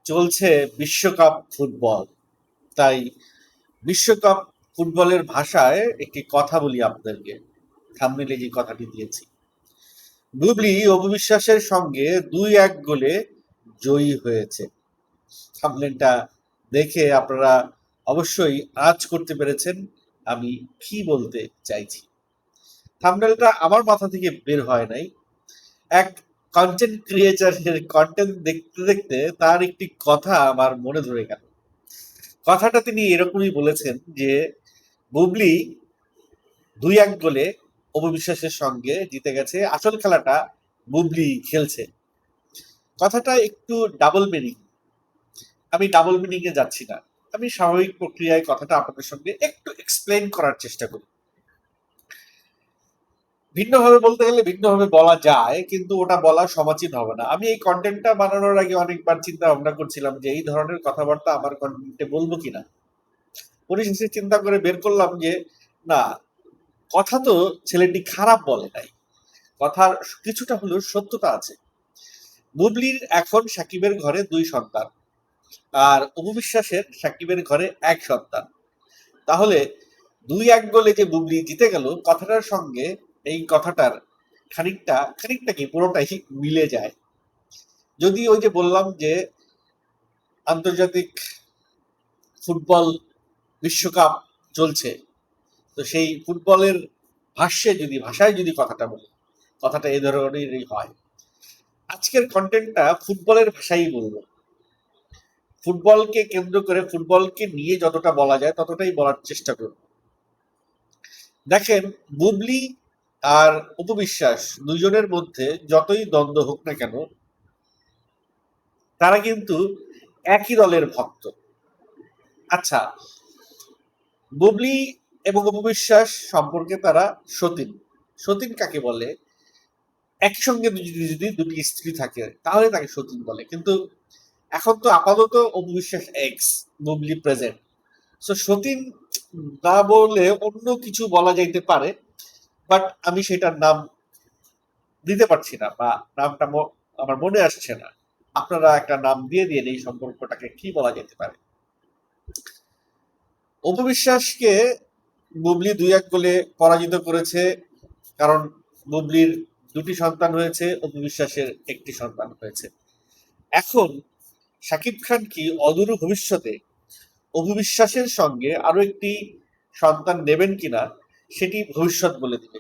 চলছে বিশ্বকাপ ফুটবল। তাই বিশ্বকাপ ফুটবলের ভাষায় একটি কথা বলি আপনাদেরকে। থাম্বনেইলে যে কথাটি দিয়েছি, বুবলি অপবিশ্বাসের সঙ্গে 2-1 গোলে জয়ী হয়েছে। থাম্বনেইলটা দেখে আপনারা অবশ্যই আঁচ করতে পেরেছেন আমি কি বলতে চাইছি। থাম্বনেইলটা আমার মাথা থেকে বের হয় নাই, এক কন্টেন্ট ক্রিয়েটরের কন্টেন্ট দেখতে দেখতে তার একটি কথা আমার মনে ধরে গেল। কথাটা তিনি এরকমই বলেছেন যে বুবলি 2-1 গোলে অপবিশ্বাসের সঙ্গে জিতে গেছে, আসল খেলাটা বুবলি খেলছে। কথাটা একটু ডাবল মিনিং। আমি ডাবল মিনিং এ যাচ্ছি না, আমি স্বাভাবিক প্রক্রিয়ায় কথাটা আপনাদের সঙ্গে একটু এক্সপ্লেন করার চেষ্টা করি। ভিন্নভাবে বলতে গেলে ভিন্নভাবে বলা যায়, কিন্তু ওটা বলা সমাচীন হবে না। আমি এই কন্টেন্টটা বানানোর আগে অনেকবার চিন্তা ভাবনা করছিলাম যে এই ধরনের কথাবার্তা আমার কন্টেন্টে বলবো কিনা। পরিশেষে চিন্তা করে বের করলাম যে না, কথা তো ছেলেটি খারাপ বলে নাই, কথার কিছুটা হলেও সত্যতা আছে। বুবলির এখন সাকিবের ঘরে 2 সন্তান, আর অপবিশ্বাসের সাকিবের ঘরে 1 সন্তান। তাহলে 2-1 গোলে যে বুবলি জিতে গেল, কথাটার সঙ্গে এই কথাটার খানিকটা কি পুরোটাই মিলে যায়। যদি ওই যে বললাম যে আন্তর্জাতিক ফুটবল বিশ্বকাপ চলছে, তো সেই ফুটবলের ভাষায় যদি কথাটা বলি, কথাটা এই ধরনেরই হয়। আজকের কন্টেন্টটা ফুটবলের ভাষাই বলবো। ফুটবলকে কেন্দ্র করে, ফুটবলকে নিয়ে যতটা বলা যায় ততটাই বলার চেষ্টা করব। দেখেন, বুবলি আর অপবিশ্বাস দুজনের মধ্যে যতই দ্বন্দ্ব হোক না কেন, তারা কিন্তু একই দলের ভক্ত। আচ্ছা, বুবলি এবং অপবিশ্বাস সম্পর্কে তারা সতীন। সতীন কাকে বলে? একসঙ্গে যদি দুটি স্ত্রী থাকে তাহলে তাকে সতীন বলে। কিন্তু এখন তো আপাতত অপবিশ্বাস এক্স, বুবলি প্রেজেন্ট। সো সতীন না বলে অন্য কিছু বলা যাইতে পারে, বাট আমি সেটার নাম দিতে পারছি না, বা নামটা আমার মনে আসছে না। আপনারা একটা নাম দিয়ে দিন এই সম্পর্কটাকে কি বলা যেতে পারে। অপবিশ্বাসকে বুবলি 2-1 গোলে পরাজিত করেছে, কারণ বুবলির 2টি সন্তান হয়েছে, অপবিশ্বাসের 1টি সন্তান হয়েছে। এখন শাকিব খান কি অদূর ভবিষ্যতে অপবিশ্বাসের সঙ্গে আরো একটি সন্তান নেবেন কিনা সেটি ভবিষ্যৎ বলে দিবে।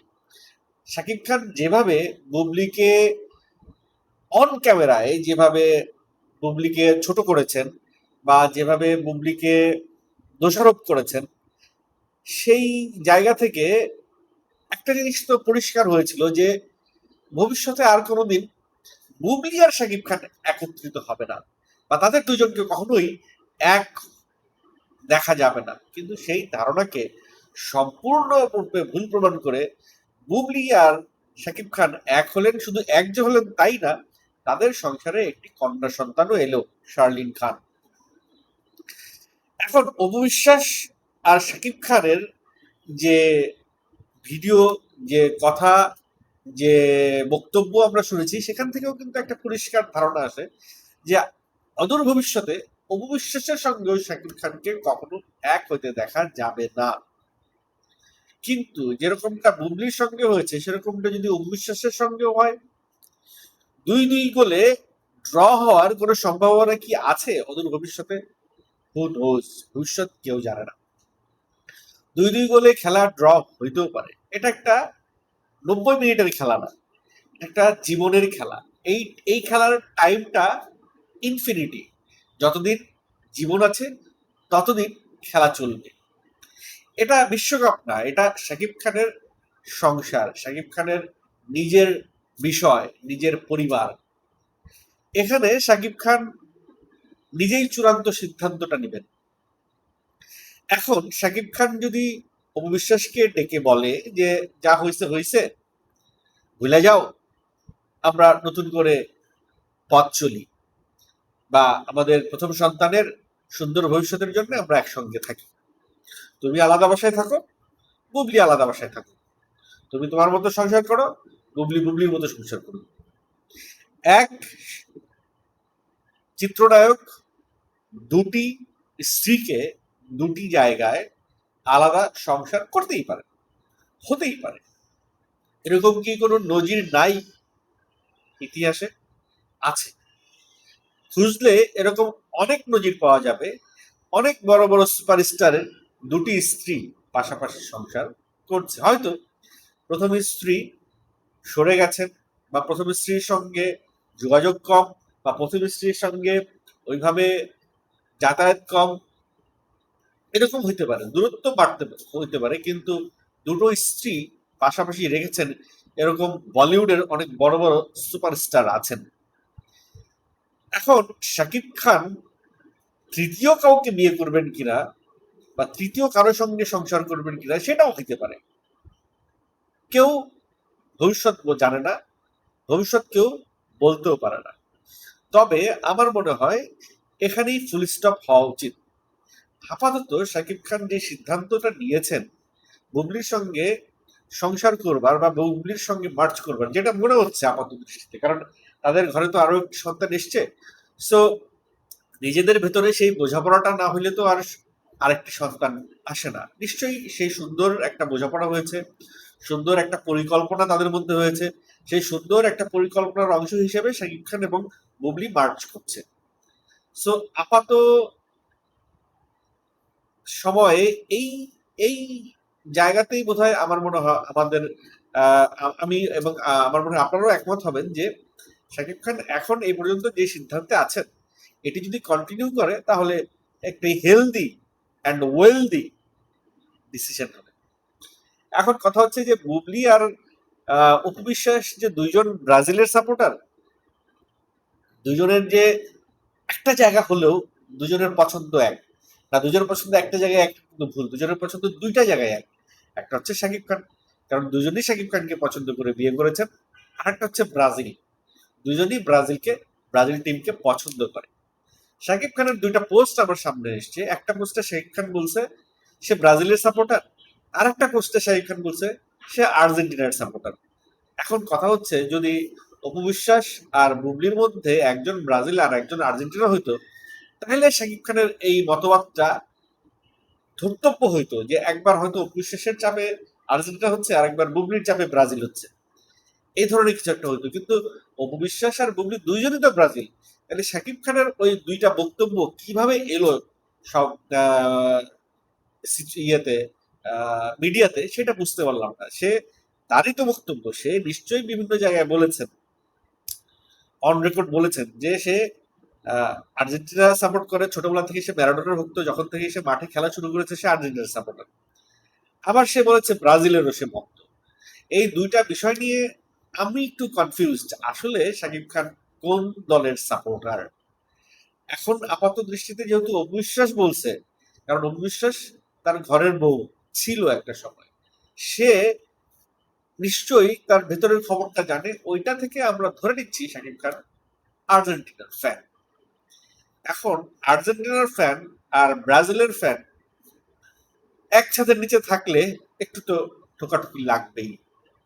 শাকিব খান যেভাবে বুবলিকে অন ক্যামেরায় যেভাবে বুবলিকে ছোট করেছেন, বা যেভাবে বুবলিকে দোষারোপ করেছেন, সেই জায়গা থেকে একটা জিনিস তো পরিষ্কার হয়েছিল যে ভবিষ্যতে আর কোনোদিন বুবলি আর শাকিব খান একত্রিত হবে না, বা তাদের দুজনকে কখনোই এক দেখা যাবে না। কিন্তু সেই ধারণাকে সম্পূর্ণরূপে ভুল প্রমাণ করে বুবলি আর শাকিব খান এক হলেন। শুধু এক যে হলেন তাই না, তাদের সংসারে একটি কন্যা সন্তানও এলো, শার্লিন খান। এখন অপবিশ্বাস আর শাকিব খানের যে ভিডিও, যে কথা, যে বক্তব্য আমরা শুনেছি, সেখান থেকেও কিন্তু একটা পরিষ্কার ধারণা আসে যে অদূর ভবিষ্যতে অপবিশ্বাসের সঙ্গেও শাকিব খানকে কখনো এক হইতে দেখা যাবে না। কিন্তু যেরকমটা বুবলির সঙ্গে হয়েছে, সেরকমটা যদি অপবিশ্বাসের সঙ্গেও হয়, 2-2 গোলে ড্র হওয়ার কোনো সম্ভাবনা কি আছে অদূর ভবিষ্যতে? হু নোজ, ভবিষ্যৎ কেউ জানে না। 2-2 গোলে খেলা ড্র হইতেও পারে। এটা একটা 90 মিনিটের খেলা না, একটা জীবনের খেলা। এই এই খেলার টাইমটা ইনফিনিটি। যতদিন জীবন আছে ততদিন খেলা চলবে। এটা বিশ্বকাপ না, এটা শাকিব খানের সংসার, শাকিব খানের নিজের বিষয়, নিজের পরিবার। এখানে শাকিব খান নিজেই চূড়ান্ত সিদ্ধান্তটা নেবেন। এখন শাকিব খান যদি অপবিশ্বাসকে ডেকে বলে যে যা হয়েছে হয়েছে, ভুলে যাও, আমরা নতুন করে পথ চলি, বা আমাদের প্রথম সন্তানের সুন্দর ভবিষ্যতের জন্য আমরা একসঙ্গে থাকি, তুমি আলাদা বাসায় থাকো, বুবলি আলাদা বাসায় থাকো, তুমি তোমার মতো সংসার করো, বুবলি বুবলির মতো সংসার করো। এক চিত্রনায়ক দুটি স্ত্রীকে দুটি জায়গায় আলাদা সংসার করতেই পারে, হতেই পারে। এরকম কি কোনো নজির নাই ইতিহাসে? আছে। খুঁজলে এরকম অনেক নজির পাওয়া যাবে। অনেক বড় বড় সুপারস্টারের দুটি স্ত্রী পাশাপাশি সংসার করছে। হয়তো প্রথম স্ত্রী সরে গেছেন, বা প্রথম স্ত্রীর সঙ্গে যোগাযোগ কম, বা প্রথম স্ত্রীর সঙ্গে ওইভাবে যাতায়াত কম, এরকম হইতে পারে, দূরত্ব বাড়তে হইতে পারে, কিন্তু দুটো স্ত্রী পাশাপাশি রেখেছেন এরকম বলিউডের অনেক বড় বড় সুপারস্টার আছেন। এখন শাকিব খান তৃতীয় কাউকে বিয়ে করবেন কিনা, বা তৃতীয় কারোর সঙ্গে সংসার করবেন কিনা, সেটাও হইতে পারে। কেউ ভবিষ্যৎ জানে না, ভবিষ্যৎ কেউ বলতেও পারে না। তবে আমার মনে হয় এখানেই ফুল স্টপ হওয়া উচিত। আপাতত শাকিব খান যে সিদ্ধান্তটা নিয়েছেন বুবলির সঙ্গে সংসার করবার বা বুবলির সঙ্গে মার্চ করবার, যেটা মনে হচ্ছে আপাত দৃষ্টিতে, কারণ তাদের ঘরে তো আরো একটি সন্তান এসছে, সো নিজেদের ভেতরে সেই বোঝাপড়াটা না হইলে তো আর আরেকটি সন্তান আসে না। নিশ্চয়ই সেই সুন্দর একটা বোঝাপড়া হয়েছে, সুন্দর একটা পরিকল্পনা তাদের মধ্যে হয়েছে। সেই সুন্দর একটা পরিকল্পনার অংশ হিসেবে শাকিব খান এবং বুবলি মার্চ করছে। সো আপাত সময়ে এই এই জায়গাতেই বোধহয় আমার মনে হয় আমাদের আমি এবং আমার মনে হয় আপনারাও একমত হবেন যে শাকিব খান এখন এই পর্যন্ত যে সিদ্ধান্তে আছেন, এটি যদি কন্টিনিউ করে তাহলে একটি হেলদি অ্যান্ড ওয়েলদি ডিসিশন হবে। এখন কথা হচ্ছে যে বুবলি আর অপু বিশ্বাস যে দুইজন ব্রাজিলের সাপোর্টার, দুজনের যে একটা জায়গা হলেও দুজনের পছন্দ এক না, দুজনের পছন্দ একটা জায়গায় এক, কিন্তু ভুল, দুজনের পছন্দ দুইটা জায়গায় এক। একটা হচ্ছে শাকিব খান, কারণ দুজনেই শাকিব খানকে পছন্দ করে বিয়ে করেছেন। আর একটা হচ্ছে ব্রাজিল, দুজনেই ব্রাজিল টিমকে পছন্দ করে। শাকিব খানের দুইটা পোস্ট আমার সামনে এসছে। একটা পোস্টে শাকিব খান বলছে সে ব্রাজিলের সাপোর্টার, আর একটা পোস্টে শাকিব খান বলছে সে আর্জেন্টিনার সাপোর্টার। এখন কথা হচ্ছে যদি অপু বিশ্বাস আর বুবলির মধ্যে একজন ব্রাজিল আর একজন আর্জেন্টিনা হইতো, তাহলে শাকিব খানের এই মতবাদটা ধর্তব্য হইতো, যে একবার হয়তো অপু বিশ্বাসের চাপে আর্জেন্টিনা হচ্ছে, আর একবার বুবলির চাপে ব্রাজিল হচ্ছে, এই ধরনের কিছু একটা হইতো। কিন্তু অপু বিশ্বাস আর বুবলি দুইজনই তো ব্রাজিল, তাহলে শাকিব খানের ওই দুইটা বক্তব্য কিভাবে এলো সব ইয়েতে, মিডিয়াতে, সেটা বুঝতে পারলাম না। সে তারই তো বক্তব্য, সে নিশ্চয়ই বিভিন্ন জায়গায় বলেছেন, অন রেকর্ড বলেছেন যে সে আর্জেন্টিনা সাপোর্ট করে, ছোটবেলা থেকে সে ম্যারাডোনার ভক্ত, যখন থেকে সে মাঠে খেলা শুরু করেছে সে আর্জেন্টিনার সাপোর্টার। আবার সে বলেছে ব্রাজিলেরও সে ভক্ত। এই দুইটা বিষয় নিয়ে আমি একটু কনফিউজড, আসলে শাকিব খান কোন দলের সাপোর্টার। এখন আপাত দৃষ্টিতে যেহেতু অবিশ্বাস বলছে, কারণ অবিশ্বাস তার ঘরের বউ ছিল একটা সময়, সে নিশ্চয়ই তার ভেতরের খবরটা জানে, ওইটা থেকে আমরা ধরে নিচ্ছি শাকিব খান আর্জেন্টিনার ফ্যান। এখন আর্জেন্টিনার ফ্যান আর ব্রাজিলের ফ্যান এক ছাদের নিচে থাকলে একটু তো ঠোকাঠুকি লাগবেই,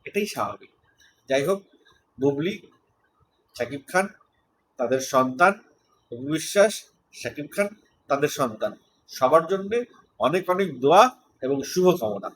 এটাই স্বাভাবিক। যাই হোক, বুবলি, শাকিব খান, তাদের সন্তান, অপু বিশ্বাস, শাকিব খান, তাদের সন্তান, সবার জন্য অনেক অনেক দোয়া এবং শুভকামনা।